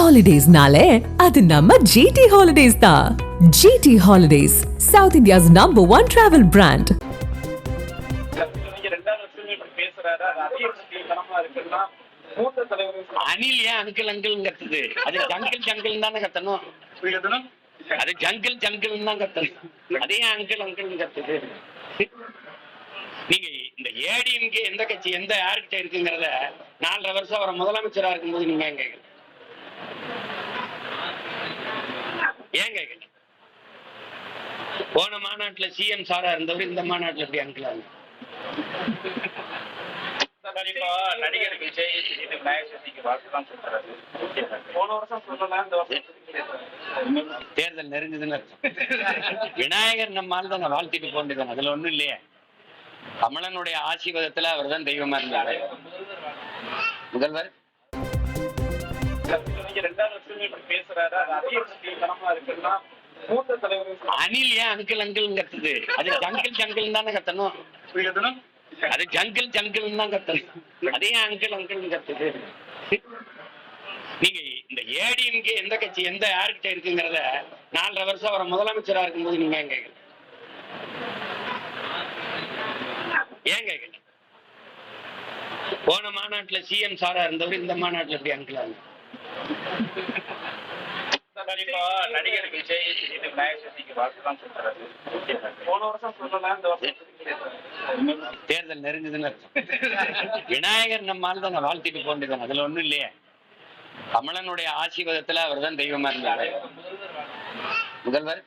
Holidays-nale, அது நம்ம GT Holidays தான். GT Holidays, South India's #1 travel brand. Anil ஏன் அங்கிள் அங்கிள் கத்துது? அது ஜங்கிள் ஜங்கிள் தானே கத்தணும். அது ஜங்கிள் ஜங்கிள் தான் கத்தணும். அதே அங்கிள் அங்கிள் கத்துது. நீங்க இந்த ஏடிஎம்கே எந்த கட்சி எந்த யாருக்கிட்ட இருக்குங்கிறத 4.5 வருஷம் அவரை முதலமைச்சரா இருக்கும்போது நீங்க ஏன் கேட்கல? ஏன் கேட்கல? போன மாநாட்டுல சிஎம் சாரா இருந்தவர் இந்த மாநாட்டுல எப்படி அங்கிள் ஆகும்? நடிகர் விஜய் போன வருஷம் தேர்தல் நெருங்குதுன்னு விநாயகர் நம்மால் தான் வாழ்த்திட்டு போண்டுதான், அதுல ஒண்ணும் இல்லையே. கமலனுடைய ஆசீர்வாதத்துல அவர் தான் தெய்வமா இருந்தாரு. முதல்வர் அனில் ஏன் அங்கிள் அங்கிள் கத்துது? அது ஜங்கிள் ஜங்கிள் தானே கத்தணும். அது ஜங்கிள் ஜங்கிள் தான் கத்தணும். அதே அங்கிள் அங்கிள் கத்துது. நீங்க இந்த ஏடிஎம்கே எந்த கட்சி எந்த யாருக்கிட்ட இருக்குங்கிறத 4.5 வருஷம் அவரை முதலமைச்சரா இருக்கும்போது நீங்க ஏன் கேட்கல? ஏன் கேட்கல? போன மாநாட்டுல சிஎம் சாரா இருந்தவர் இந்த மாநாட்டுல எப்படி அங்கிள் ஆகும்? நடிகர் விஜய் போன வருஷம் தேர்தல் நெருங்குதுன்னு விநாயகர் நம்மால் தான் வாழ்த்திட்டு போண்டுதான், அதுல ஒண்ணும் இல்லையே. கமலனுடைய ஆசீர்வாதத்துல அவர் தான் தெய்வமா இருந்தாரு. முதல்வர்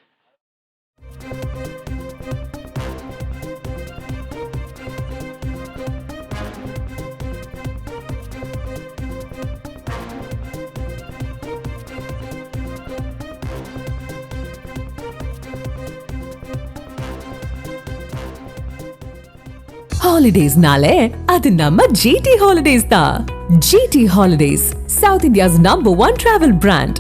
Holidays-nale, அது நம்ம GT Holidays தான். GT Holidays, South India's #1 travel brand.